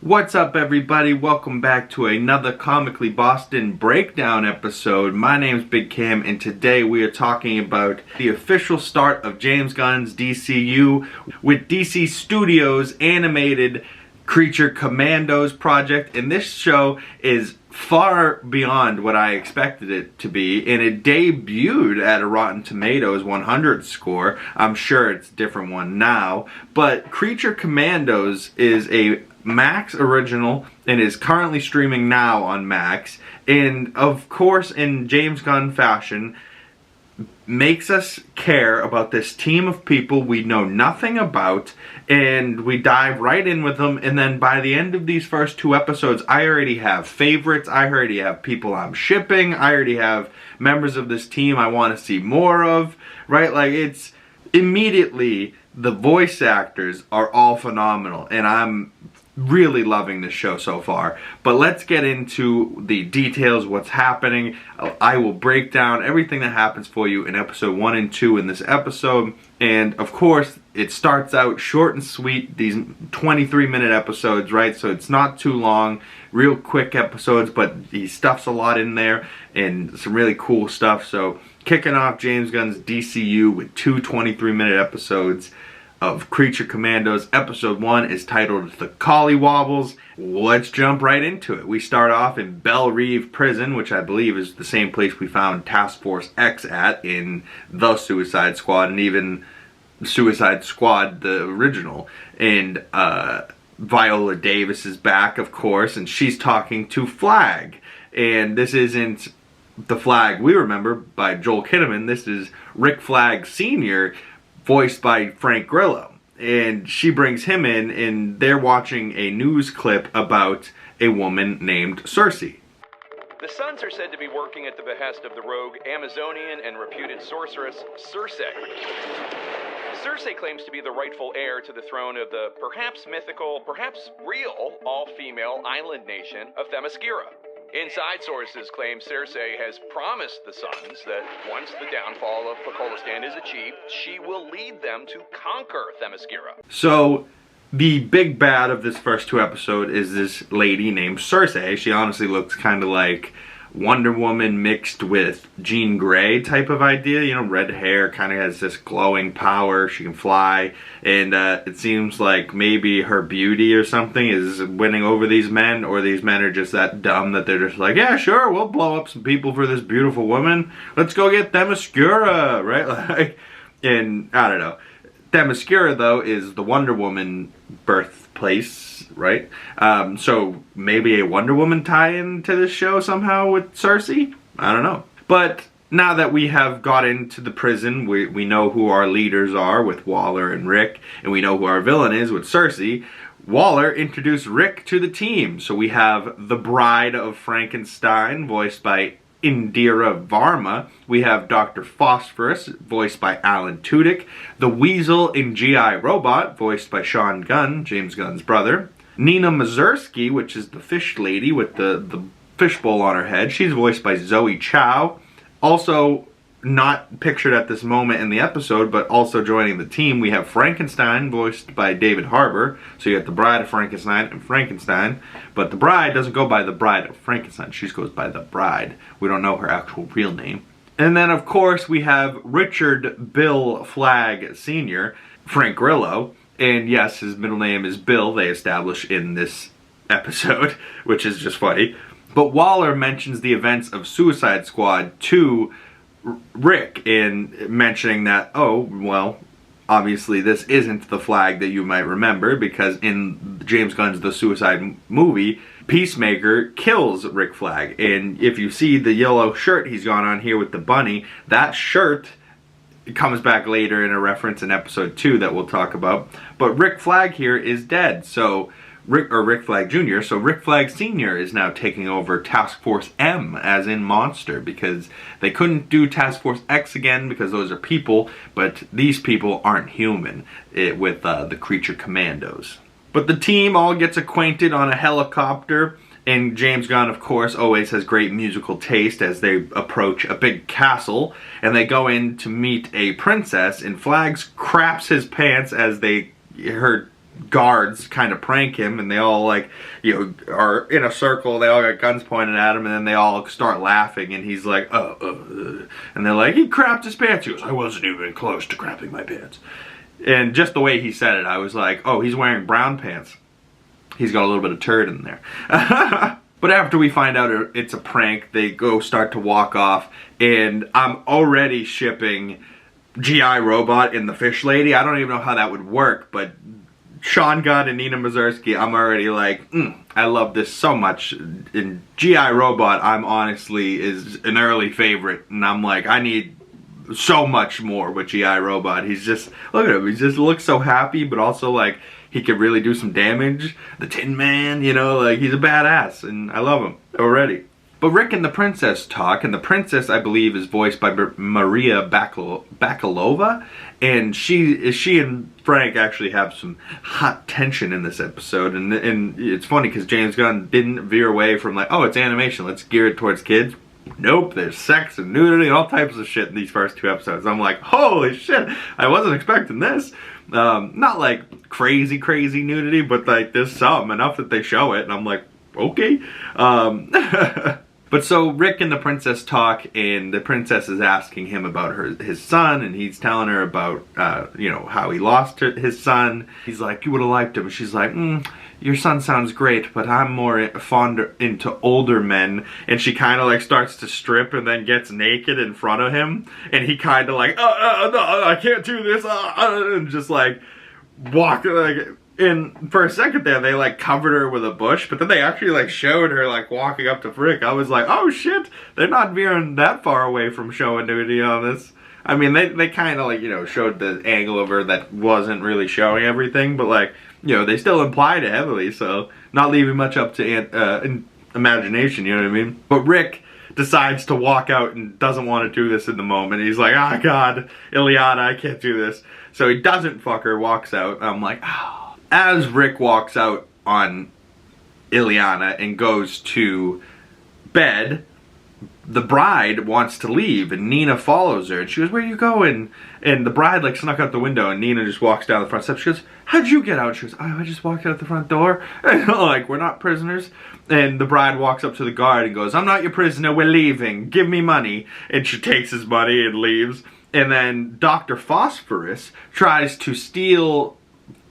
What's up, everybody? Welcome back to another Comically Boston breakdown episode. My name's Big Cam, and today we are talking about the official start of James Gunn's DCU with DC Studios' animated Creature Commandos project. And this show is far beyond what I expected it to be, and it debuted at a Rotten Tomatoes 100 score. I'm sure it's a different one now, but Creature Commandos is a Max original and is currently streaming now on Max, and of course, in James Gunn fashion, makes us care about this team of people we know nothing about, and we dive right in with them. And then by the end of these first two episodes, I already have favorites, I already have people I'm shipping, I already have members of this team I want to see more of, right? Like, it's immediately, the voice actors are all phenomenal, and I'm really loving this show so far. But let's get into the details, what's happening. I will break down everything that happens for you in episode 1 and 2 in this episode. And of course, it starts out short and sweet, these 23-minute episodes, right? So it's not too long, real quick episodes, but he stuffs a lot in there and some really cool stuff. So kicking off James Gunn's DCU with two 23-minute episodes of Creature Commandos. Episode 1 is titled The COLLYWOBBLES. Let's jump right into it. We start off in Belle Reve Prison, which I believe is the same place we found Task Force X at in The Suicide Squad, and even Suicide Squad, the original. And Viola Davis is back, of course, and she's talking to Flag. And this isn't the Flag we remember by Joel Kinnaman. This is Rick Flag Sr., voiced by Frank Grillo, and she brings him in, and they're watching a news clip about a woman named Cersei. The Sons are said to be working at the behest of the rogue Amazonian and reputed sorceress Cersei. Cersei claims to be the rightful heir to the throne of the perhaps mythical, perhaps real, all-female island nation of Themyscira. Inside sources claim Cersei has promised the Sons that once the downfall of COLLYWOBBLES is achieved, she will lead them to conquer Themyscira. So, the big bad of this first two episodes is this lady named Cersei. She honestly looks kind of like Wonder Woman mixed with Jean Grey type of idea. You know, red hair, kind of has this glowing power. She can fly. And it seems like maybe her beauty or something is winning over these men, or these men are just that dumb that they're just like, yeah, sure, we'll blow up some people for this beautiful woman. Let's go get Themyscira, right? Like, and I don't know. Themyscira, though, is the Wonder Woman birthplace, right? So maybe a Wonder Woman tie-in to this show somehow with Cersei? I don't know. But now that we have got into the prison, we know who our leaders are with Waller and Rick, and we know who our villain is with Cersei. Waller introduced Rick to the team. So we have the Bride of Frankenstein, voiced by Indira Varma. We have Dr. Phosphorus, voiced by Alan Tudyk. The Weasel in G.I. Robot, voiced by Sean Gunn, James Gunn's brother. Nina Mazursky, which is the fish lady with the fishbowl on her head. She's voiced by Zoe Chow. Also, not pictured at this moment in the episode, but also joining the team, we have Frankenstein, voiced by David Harbour. So you have the Bride of Frankenstein and Frankenstein. But the Bride doesn't go by the Bride of Frankenstein. She just goes by the Bride. We don't know her actual real name. And then, of course, we have Richard Bill Flag Sr., Frank Grillo. And yes, his middle name is Bill, they establish in this episode, which is just funny. But Waller mentions the events of Suicide Squad to Rick, in mentioning that, oh, well, obviously this isn't the Flag that you might remember, because in James Gunn's The Suicide movie, Peacemaker kills Rick Flag. And if you see the yellow shirt he's got on here with the bunny, that shirt comes back later in a reference in episode 2 that we'll talk about. But Rick Flag here is dead, so Rick Flag Jr., so Rick Flag Sr. is now taking over Task Force M, as in Monster, because they couldn't do Task Force X again because those are people, but these people aren't human with the Creature Commandos. But the team all gets acquainted on a helicopter, and James Gunn, of course, always has great musical taste as they approach a big castle, and they go in to meet a princess, and Flags craps his pants as her guards kind of prank him, and they all like, you know, are in a circle, they all got guns pointed at him, and then they all start laughing, and he's like, and they're like, he crapped his pants. He goes, I wasn't even close to crapping my pants. And just the way he said it, I was like, oh, he's wearing brown pants. He's got a little bit of turd in there. But after we find out it's a prank, they go start to walk off, and I'm already shipping G.I. Robot and the Fish Lady. I don't even know how that would work, but Sean Gunn and Nina Mazursky, I'm already like, I love this so much. And G.I. Robot, I'm honestly, is an early favorite, and I'm like, I need so much more with G.I. Robot. He's just, look at him, he just looks so happy, but also like, he could really do some damage. The Tin Man, you know, like, he's a badass, and I love him already. But Rick and the Princess talk, and the Princess, I believe, is voiced by Maria Bakalova, and she and Frank actually have some hot tension in this episode, and it's funny because James Gunn didn't veer away from like, oh, it's animation, let's gear it towards kids. Nope, there's sex and nudity and all types of shit in these first 2 episodes. I'm like, holy shit, I wasn't expecting this. Not like crazy nudity, but like there's some, enough that they show it, and I'm like, okay. But so Rick and the Princess talk, and the Princess is asking him about his son, and he's telling her about, you know, how he lost his son. He's like, you would have liked him. She's like, your son sounds great, but I'm more fonder into older men. And she kind of like starts to strip and then gets naked in front of him. And he kind of like, no, I can't do this, and just like walk like. And for a second there, they like covered her with a bush, but then they actually like showed her like walking up to Frick. I was like, oh shit, they're not veering that far away from showing nudity on this. I mean, they kind of like, you know, showed the angle of her that wasn't really showing everything, but like, you know, they still implied it heavily, so not leaving much up to imagination, you know what I mean? But Rick decides to walk out and doesn't want to do this in the moment. He's like, oh god, Ileana, I can't do this. So he doesn't fuck her, walks out. I'm like, oh. As Rick walks out on Ileana and goes to bed, the bride wants to leave, and Nina follows her, and she goes, where are you going? And the bride like snuck out the window, and Nina just walks down the front steps. She goes, how'd you get out? She goes, oh, I just walked out the front door. And like, we're not prisoners. And the bride walks up to the guard and goes, I'm not your prisoner, we're leaving, give me money. And she takes his money and leaves. And then Dr. Phosphorus tries to steal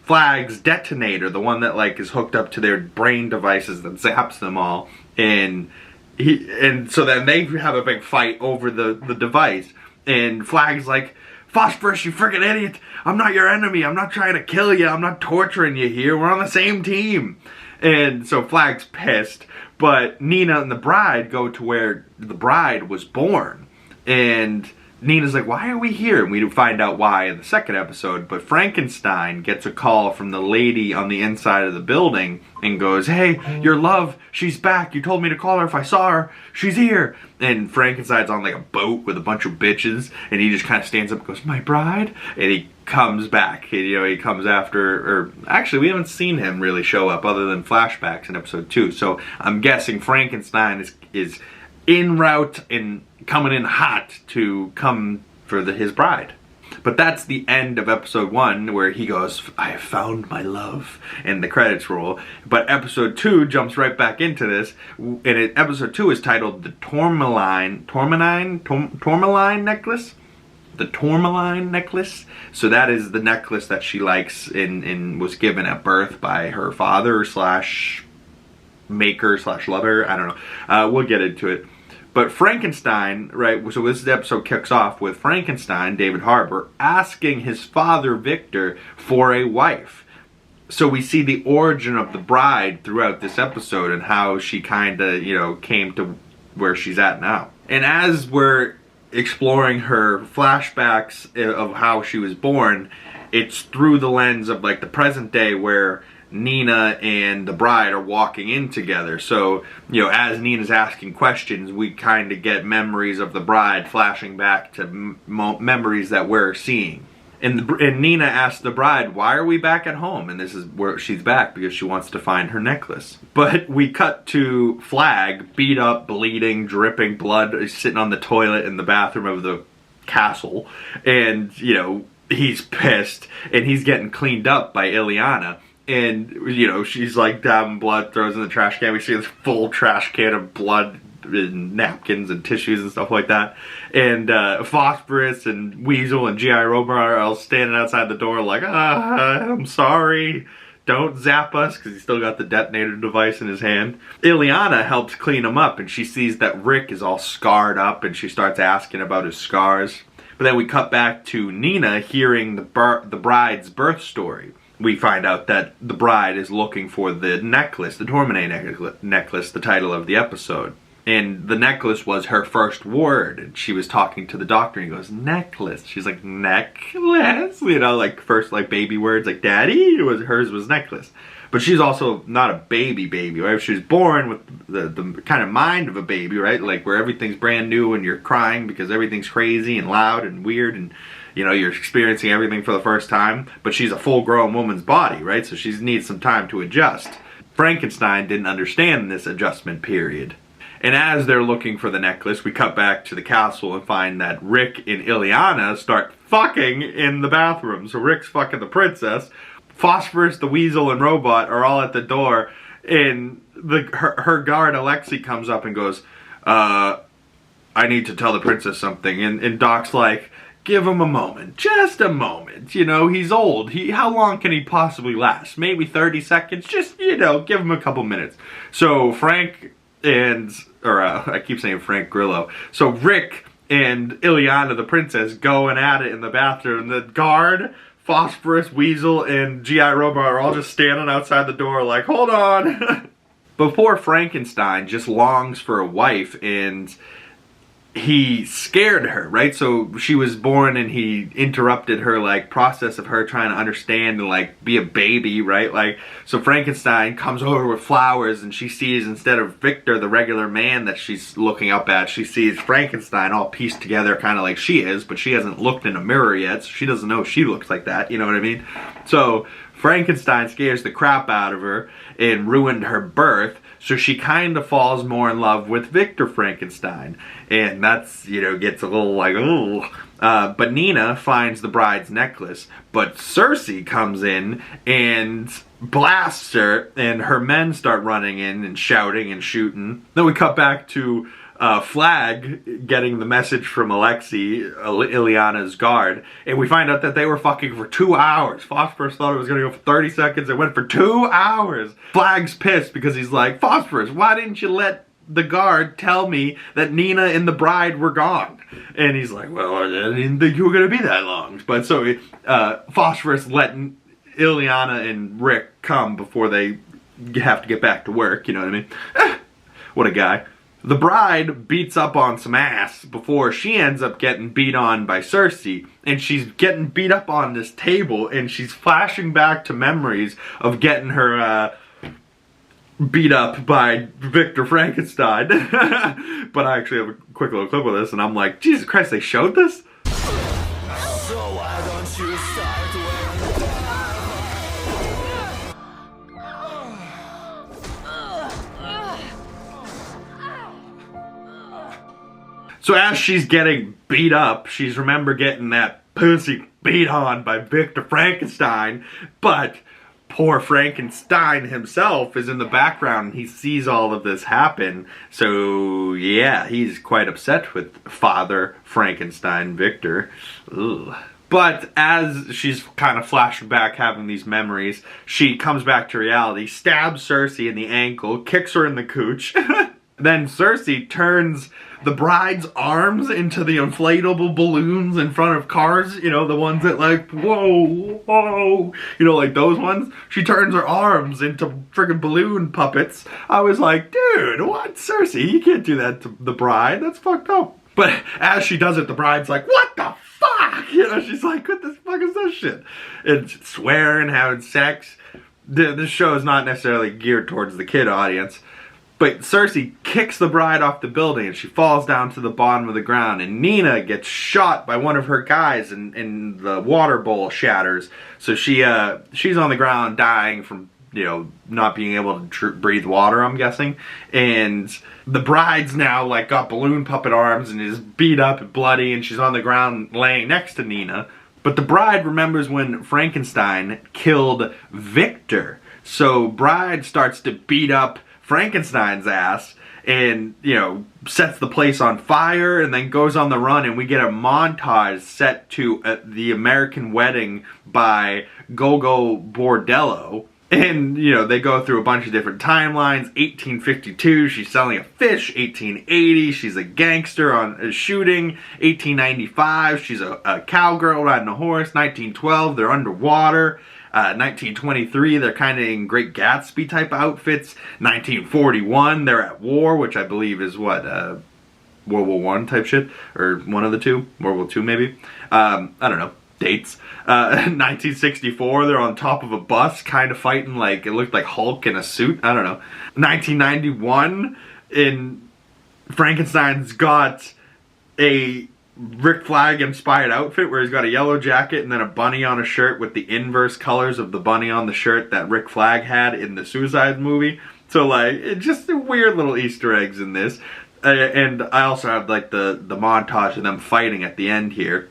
Flag's detonator, the one that like is hooked up to their brain devices that zaps them all, and so then they have a big fight over the device, and Flag's like, Phosphorus, you freaking idiot, I'm not your enemy, I'm not trying to kill you, I'm not torturing you here, we're on the same team. And so Flag's pissed, but Nina and the bride go to where the bride was born, and Nina's like, why are we here? And we find out why in the second episode, but Frankenstein gets a call from the lady on the inside of the building and goes, hey, your love, she's back. You told me to call her if I saw her. She's here. And Frankenstein's on like a boat with a bunch of bitches, and he just kind of stands up and goes, my bride? And he comes back. And, you know, he comes after, or actually we haven't seen him really show up other than flashbacks in episode 2. So I'm guessing Frankenstein is en route and coming in hot to come for his bride. But that's the end of episode 1, where he goes, I have found my love, and the credits roll. But episode 2 jumps right back into this, and episode 2 is titled the Tourmaline necklace? The Tourmaline necklace. So that is the necklace that she likes and was given at birth by her father slash maker slash lover. I don't know. We'll get into it. But Frankenstein, right, so this episode kicks off with Frankenstein, David Harbour, asking his father, Victor, for a wife. So we see the origin of the bride throughout this episode and how she kind of, you know, came to where she's at now. And as we're exploring her flashbacks of how she was born, it's through the lens of like the present day where Nina and the bride are walking in together. So, you know, as Nina's asking questions, we kind of get memories of the bride flashing back to memories that we're seeing. And Nina asks the bride, why are we back at home? And this is where she's back because she wants to find her necklace. But we cut to Flag, beat up, bleeding, dripping blood, sitting on the toilet in the bathroom of the castle. And, you know, he's pissed and he's getting cleaned up by Ileana. And, you know, she's like dabbing blood, throws in the trash can. We see this full trash can of blood and napkins and tissues and stuff like that. And Phosphorus and Weasel and G.I. Robo are all standing outside the door like, I'm sorry. Don't zap us, because he's still got the detonator device in his hand. Ileana helps clean him up, and she sees that Rick is all scarred up, and she starts asking about his scars. But then we cut back to Nina hearing the bride's birth story. We find out that the bride is looking for the necklace, the Tourmaline necklace, the title of the episode. And the necklace was her first word. And she was talking to the doctor and he goes, necklace. She's like, necklace? You know, like first like baby words like daddy. Hers was necklace. But she's also not a baby, right? She was born with the kind of mind of a baby, right? Like where everything's brand new and you're crying because everything's crazy and loud and weird and, you know, you're experiencing everything for the first time. But she's a full-grown woman's body, right? So she needs some time to adjust. Frankenstein didn't understand this adjustment period. And as they're looking for the necklace, we cut back to the castle and find that Rick and Ileana start fucking in the bathroom. So Rick's fucking the princess. Phosphorus, the Weasel, and Robot are all at the door. And her guard, Alexei, comes up and goes, I need to tell the princess something. And Doc's like, give him a moment. Just a moment. You know, he's old. How long can he possibly last? Maybe 30 seconds? Just, you know, give him a couple minutes. So Frank and... I keep saying Frank Grillo. So Rick and Ileana, the princess, going at it in the bathroom. The guard, Phosphorus, Weasel, and G.I. Robo are all just standing outside the door like, hold on. Before Frankenstein just longs for a wife, and he scared her, right? So she was born and he interrupted her like process of her trying to understand and like be a baby, right? Like, so Frankenstein comes over with flowers and she sees, instead of Victor, the regular man that she's looking up at, she sees Frankenstein all pieced together kind of like she is, but she hasn't looked in a mirror yet, so she doesn't know she looks like that, you know what I mean? So Frankenstein scares the crap out of her and ruined her birth. So she kind of falls more in love with Victor Frankenstein. And that's, you know, gets a little like, ooh. But Nina finds the bride's necklace. But Cersei comes in and blasts her. And her men start running in and shouting and shooting. Then we cut back to Flag getting the message from Alexei, Ileana's guard, and we find out that they were fucking for 2 hours. Phosphorus thought it was gonna go for 30 seconds. It went for 2 hours. Flag's pissed because he's like, Phosphorus, why didn't you let the guard tell me that Nina and the bride were gone? And he's like, well, I didn't think you were gonna be that long. But so Phosphorus let Ileana and Rick come before they have to get back to work, you know what I mean? What a guy. The bride beats up on some ass before she ends up getting beat on by Cersei. And she's getting beat up on this table and she's flashing back to memories of getting her beat up by Victor Frankenstein. But I actually have a quick little clip of this and I'm like, Jesus Christ, they showed this? So why don't you start wearing the So as she's getting beat up, she's remember getting that pussy beat on by Victor Frankenstein, but poor Frankenstein himself is in the background and he sees all of this happen. So yeah, he's quite upset with Father Frankenstein, Victor. Ugh. But as she's kind of flashing back, having these memories, she comes back to reality, stabs Cersei in the ankle, kicks her in the cooch. Then Cersei turns the bride's arms into the inflatable balloons in front of cars, you know, the ones that like, whoa, whoa, you know, like those ones. She turns her arms into friggin' balloon puppets. I was like, dude, what? Cersei, you can't do that to the bride. That's fucked up. But as she does it, the bride's like, what the fuck? You know, she's like, what the fuck is this shit? And swearing, having sex. This show is not necessarily geared towards the kid audience. But Cersei kicks the bride off the building and she falls down to the bottom of the ground. And Nina gets shot by one of her guys and the water bowl shatters. So she's on the ground dying from, you know, not being able to breathe water, I'm guessing. And the bride's now like got balloon puppet arms and is beat up and bloody and she's on the ground laying next to Nina. But But the bride remembers when Frankenstein killed Victor. So Bride starts to beat up Frankenstein's ass and, you know, sets the place on fire and then goes on the run, and we get a montage set to the American Wedding by Gogo Bordello. And, you know, they go through a bunch of different timelines. 1852, she's selling a fish. 1880, she's a gangster on a shooting. 1895, she's a cowgirl riding a horse. 1912, they're underwater. 1923, they're kind of in Great Gatsby type outfits. 1941, they're at war, which I believe is what, World War I type shit? Or one of the two? World War II maybe? I don't know. Dates. 1964, they're on top of a bus, kind of fighting like, it looked like Hulk in a suit. I don't know. 1991, Frankenstein's got a Rick Flag inspired outfit where he's got a yellow jacket and then a bunny on a shirt with the inverse colors of the bunny on the shirt that Rick Flag had in the Suicide movie. So like, it's just weird little Easter eggs in this. And I also have like the montage of them fighting at the end here.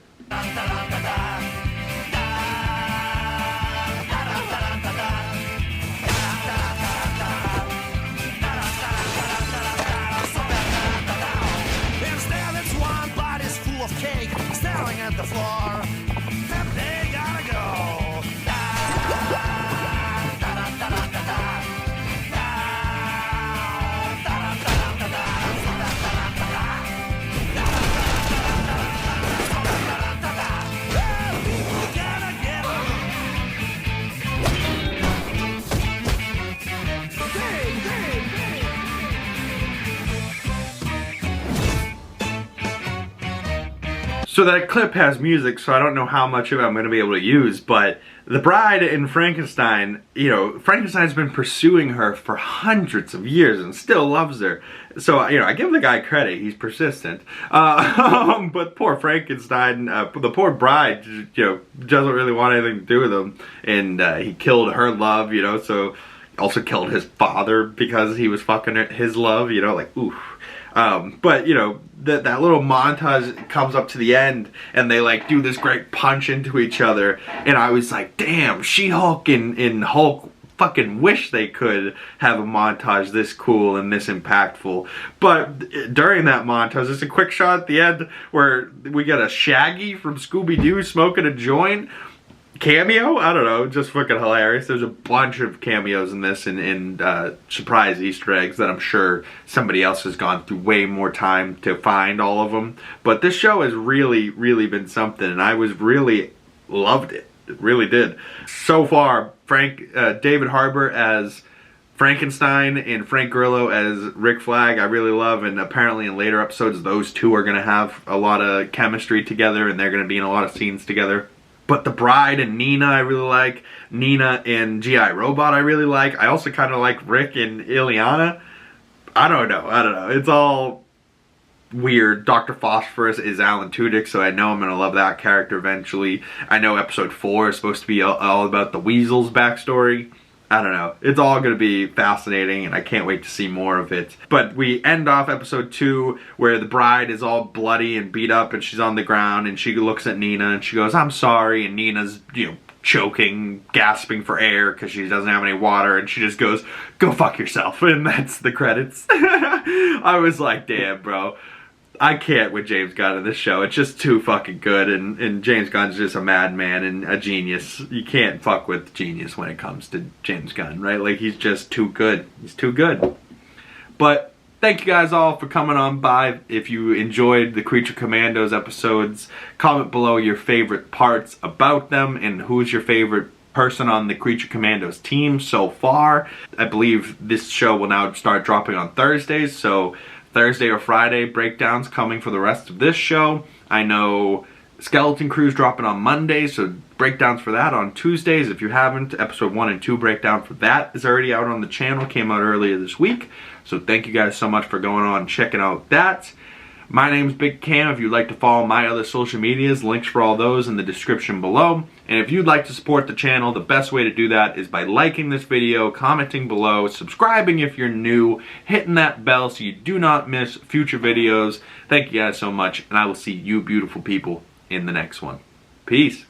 Staring at the floor, and they gotta go. So that clip has music, so I don't know how much of it I'm going to be able to use, but the bride in Frankenstein, you know, Frankenstein's been pursuing her for hundreds of years and still loves her. So, you know, I give the guy credit, he's persistent. But poor Frankenstein, the poor bride, you know, doesn't really want anything to do with him. And he killed her love, you know, so also killed his father because he was fucking his love, you know, like, oof. But, you know, that little montage comes up to the end and they like do this great punch into each other, and I was like, damn, She-Hulk and Hulk fucking wish they could have a montage this cool and this impactful. But during that montage, there's a quick shot at the end where we get a Shaggy from Scooby-Doo smoking a joint cameo. I don't know, just fucking hilarious. There's a bunch of cameos in this and surprise Easter eggs that I'm sure somebody else has gone through way more time to find all of them. But this show has really, really been something, and I was really loved it. It really did. So far, David Harbour as Frankenstein and Frank Grillo as Rick Flag, I really love, and apparently in later episodes, those two are going to have a lot of chemistry together, and they're going to be in a lot of scenes together. But the bride and Nina I really like. Nina and G.I. Robot I really like. I also kind of like Rick and Ileana. I don't know. It's all weird. Dr. Phosphorus is Alan Tudyk, so I know I'm going to love that character eventually. I know episode 4 is supposed to be all about the Weasel's backstory. I don't know. It's all going to be fascinating, and I can't wait to see more of it. But we end off episode 2 where the bride is all bloody and beat up, and she's on the ground, and she looks at Nina, and she goes, "I'm sorry," and Nina's, you know, choking, gasping for air because she doesn't have any water, and she just goes, "Go fuck yourself," and that's the credits. I was like, damn, bro. I can't with James Gunn in this show. It's just too fucking good, and James Gunn's just a madman and a genius. You can't fuck with genius when it comes to James Gunn, right? Like, he's just too good. He's too good. But thank you guys all for coming on by. If you enjoyed the Creature Commandos episodes, comment below your favorite parts about them and who's your favorite person on the Creature Commandos team so far. I believe this show will now start dropping on Thursdays, so Thursday or Friday breakdowns coming for the rest of this show. I know Skeleton Crew's dropping on Mondays, so breakdowns for that on Tuesdays. If you haven't, episode 1 and 2 breakdown for that is already out on the channel. Came out earlier this week. So thank you guys so much for going on and checking out that. My name's Big Cam. If you'd like to follow my other social medias, links for all those in the description below. And if you'd like to support the channel, the best way to do that is by liking this video, commenting below, subscribing if you're new, hitting that bell so you do not miss future videos. Thank you guys so much, and I will see you beautiful people in the next one. Peace.